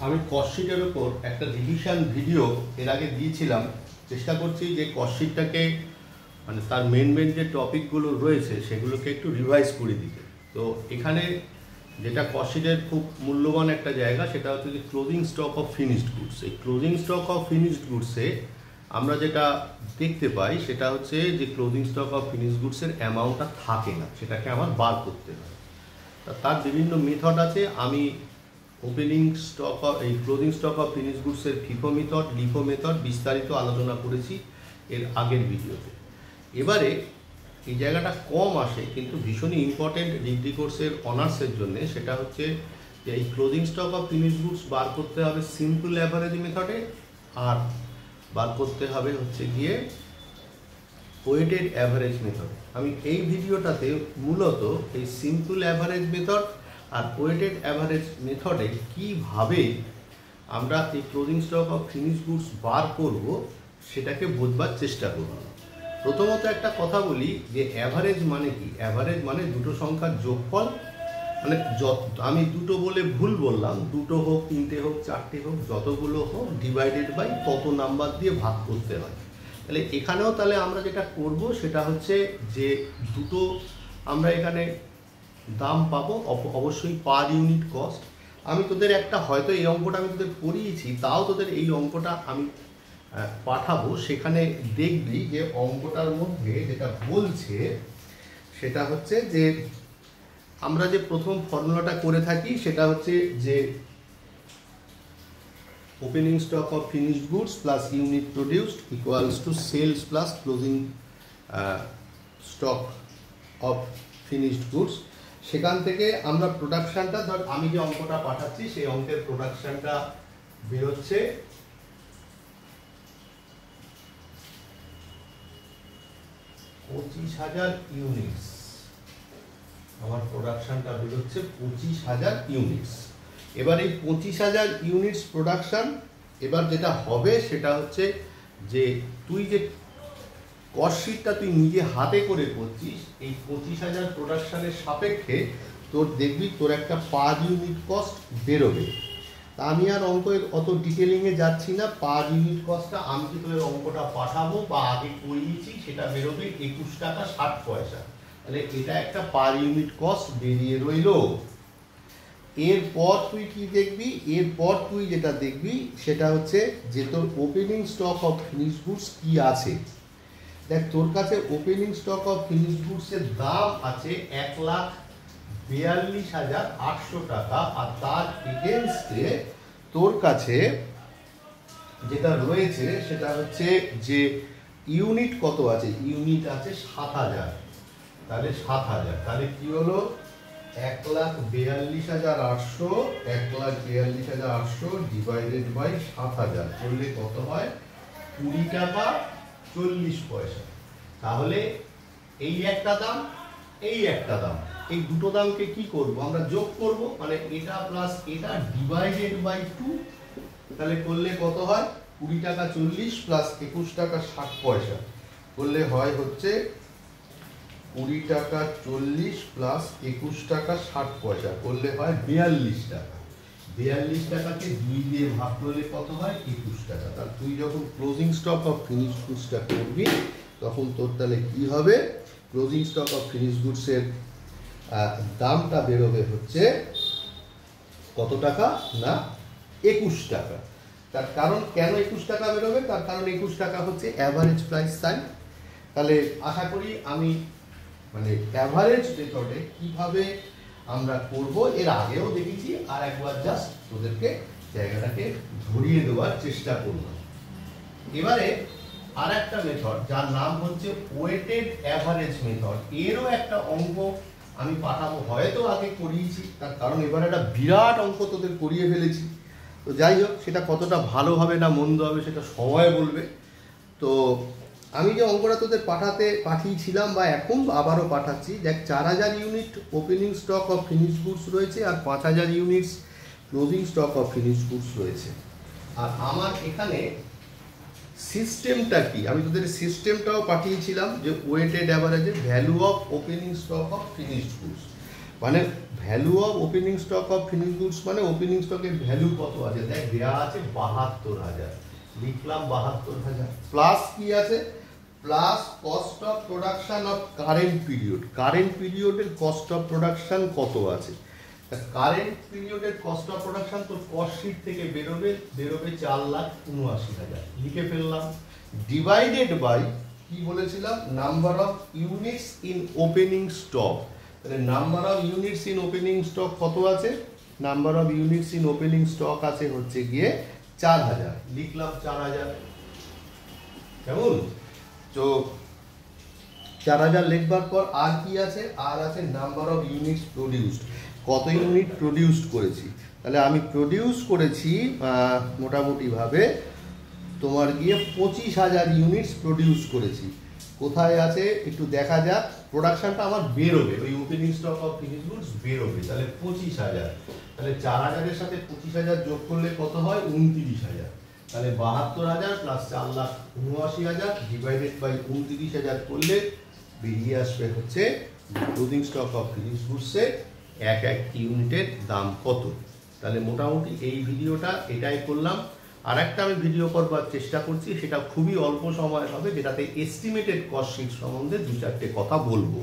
আমি কস্টশিটের উপর একটা রিভিশন ভিডিও এর আগে দিয়েছিলাম। চেষ্টা করছি যে কস্টশিটটাকে মানে তার মেন যে টপিকগুলো রয়েছে সেগুলোকে একটু রিভাইজ করে দিতে। তো এখানে যেটা কস্টশিটের খুব মূল্যবান একটা জায়গা সেটা হচ্ছে যে closing stock of finished goods. এই ক্লোজিং স্টক অফ ফিনিশড গুডসে আমরা যেটা দেখতে পাই সেটা হচ্ছে যে ক্লোজিং স্টক অফ ফিনিশড গুডসের অ্যামাউন্টটা থাকে না, সেটাকে আমার বার করতে হয়। তার বিভিন্ন মেথড আছে। আমি ওপেনিং স্টক অফ এই ক্লোজিং স্টক অফ ফিনিশ গুডসের ফিফো মেথড, লিফো মেথড বিস্তারিত আলোচনা করেছি এর আগের ভিডিওতে। এবারে এই জায়গাটা কম আসে কিন্তু ভীষণই ইম্পর্টেন্ট ডিগ্রি কোর্সের অনার্সের জন্য, সেটা হচ্ছে যে এই closing stock of finish goods বার করতে হবে সিম্পল অ্যাভারেজ মেথডে, আর বার করতে হবে হচ্ছে গিয়ে ওয়েটেড অ্যাভারেজ মেথডে। আমি এই ভিডিওটাতে মূলত এই সিম্পল অ্যাভারেজ মেথড আর ওয়েটেড অ্যাভারেজ মেথডে কীভাবে আমরা এই closing stock of finish goods বার করব সেটাকে বোঝবার চেষ্টা করব। প্রথমত একটা কথা বলি যে অ্যাভারেজ মানে কি। অ্যাভারেজ মানে দুটো সংখ্যার যোগফল, মানে আমি দুটো বলে ভুল বললাম, দুটো হোক, তিনটে হোক, চারটে হোক, যতগুলো হোক ডিভাইডেড বাই তত নাম্বার দিয়ে ভাগ করতে হয়। তাহলে এখানেও তাহলে আমরা যেটা করব সেটা হচ্ছে যে দুটো আমরা এখানে দাম পাবো অবশ্যই পার ইউনিট কস্ট। আমি তোদের একটা হয়তো এই অঙ্কটা আমি তোদের পড়িয়েছি, তাও তোদের এই অঙ্কটা আমি পাঠাবো, সেখানে দেখবি যে অঙ্কটার মধ্যে যেটা বলছে সেটা হচ্ছে যে আমরা যে প্রথম ফর্মুলাটা করে থাকি সেটা হচ্ছে যে opening stock of finished goods plus unit produced equals to sales plus closing stock of finished goods. সেখান থেকে আমরা প্রোডাকশানটা, ধর আমি যে অঙ্কটা পাঠাচ্ছি সেই অঙ্কের প্রোডাকশানটা বেরোচ্ছে 25,000 ইউনিটস। আমার প্রোডাকশানটা বেরোচ্ছে 25,000 ইউনিটস। এবার এই 25,000 ইউনিটস প্রোডাকশান এবার যেটা হবে সেটা হচ্ছে যে তুই যে কস্টশিটটা তুই নিজে হাতে করে করছিস, এই 25,000 প্রোডাকশানের সাপেক্ষে তোর দেখবি তোর একটা পার ইউনিট কস্ট বেরোবে। তা আমি আর অঙ্কের অত ডিটেলিংয়ে যাচ্ছি না। পার ইউনিট কস্টটা আমি কি তোর অঙ্কটা পাঠাবো বা আগে করিয়েছি, সেটা বেরোবে 21 টাকা 60 পয়সা। তাহলে এটা একটা পার ইউনিট কস্ট বেরিয়ে রইল। এরপর তুই কি দেখবি, এরপর তুই যেটা দেখবি সেটা হচ্ছে যে তোর opening stock of finish goods কি আছে। দেখ তোর কাছে ওপেনিং স্টক অফ ফিনিশ গুডসের দাম আছে 1,42,800 টাকা, আর তার এগেনস্টে তোর কাছে যেটা রয়েছে সেটা হচ্ছে যে ইউনিট কত আছে, ইউনিট আছে 7,000। তাহলে 7,000, তাহলে কি হলো 1,42,800, 1,42,800 ডিভাইডেড বাই 7,000 করলে কত হয় 20 টাকা 40 পয়সা। তাহলে এই একটা দাম, এই একটা দাম, এই দুটো দামকে কি করব আমরা যোগ করব, মানে এটা প্লাস এটা ডিভাইডেড বাই 2। তাহলে করলে কত হয় 20 টাকা 40 প্লাস 21 টাকা 60 পয়সা করলে হয় হচ্ছে 20 টাকা 40 প্লাস 21 টাকা 60 পয়সা করলে হয় 42 টাকা। 42 টাকাকে 2 দিয়ে ভাগ করলে কত হয় 21 টাকা। তাহলে তুই যখন ক্লোজিং স্টক অফ ফিনিশ গুডসটা করবি তখন তোর তাহলে কি হবে, ক্লোজিং স্টক অফ ফিনিশ গুডসের দামটা বেরোবে হচ্ছে কত টাকা না 21 টাকা। তার কারণ কেন 21 টাকা বেরোবে, তার কারণ 21 টাকা হচ্ছে অ্যাভারেজ প্রাইস সাইন। তাহলে আশা করি আমি মানে অ্যাভারেজ মেথডে কিভাবে আমরা করব এর আগেও দেখেছি, আর একবার জাস্ট তোদেরকে জায়গাটাকে ধরিয়ে দেওয়ার চেষ্টা করব। এবারে আর একটা মেথড যার নাম হচ্ছে ওয়েটেড অ্যাভারেজ মেথড, এরও একটা অঙ্ক আমি পাঠাবো, হয়তো আগে করিয়েছি, তার কারণ এবার একটা বিরাট অঙ্ক তোদের করিয়ে ফেলেছি। তো যাই হোক, সেটা কতটা ভালো হবে না মন্দ হবে সেটা সময় বলবে। তো আমি যে অঙ্কটা তোদের পাঠিয়েছিলাম বা এখন আবারও পাঠাচ্ছি, দেখ 4,000 unit opening stock of finish goods রয়েছে আর 5,000 units closing stock of finish goods রয়েছে। আর আমার এখানে সিস্টেমটা কি, আমি তোদের সিস্টেমটাও পাঠিয়েছিলাম যে ওয়েটেড অ্যাভারেজের value of opening stock of finished goods. মানে value of opening stock of finish goods মানে ওপেনিং স্টকের ভ্যালু কত আছে, দেখ দেওয়া আছে 72,000, লিখলাম 72,000 প্লাস কি আছে, plus cost of production of current period. Current পিরিয়ডের কস্ট অফ প্রোডাকশন কত আছে, কারেন্ট পিরিয়ডের কস্ট অফ প্রোডাকশন তোর কস্ট শিট থেকে বেরোবে 4,79,000, লিখে ফেললাম। ডিভাইডেড বাই কি বলেছিলাম, number of units in opening stock. তাহলে number of units in opening stock কত আছে, number of units in opening stock আছে হচ্ছে গিয়ে 4,000, লিখলাম 4,000। কেমন? তো 4,000 লিখবার পর আর কি আছে, আর আছে নাম্বার অফ ইউনিটস প্রডিউসড, কত ইউনিট প্রডিউসড করেছি। তাহলে আমি প্রডিউস করেছি মোটামুটিভাবে তোমার গিয়ে 25,000 ইউনিটস প্রডিউস করেছি। কোথায় আছে একটু দেখা যাক, প্রোডাকশনটা আমার বেরোবে, ওই opening stock of finish goods বেরোবে। তাহলে 25,000, তাহলে 4,000-এর সাথে 25,000 যোগ করলে কত হয়, 29,000। তাহলে 72,000 প্লাস 4,79,000 ডিভাইডেড বাই 29,000 করলে বেরিয়ে আসবে হচ্ছে ক্লোজিং স্টক অফ ফিনিশ গুডসের এক এক ইউনিটের দাম কত। তাহলে মোটামুটি এই ভিডিওটা এটাই করলাম। আর একটা আমি ভিডিও করবার চেষ্টা করছি, সেটা খুবই অল্প সময় হবে, যেটাতে এস্টিমেটেড কস্ট শিট সম্বন্ধে 2-4টে কথা বলবো।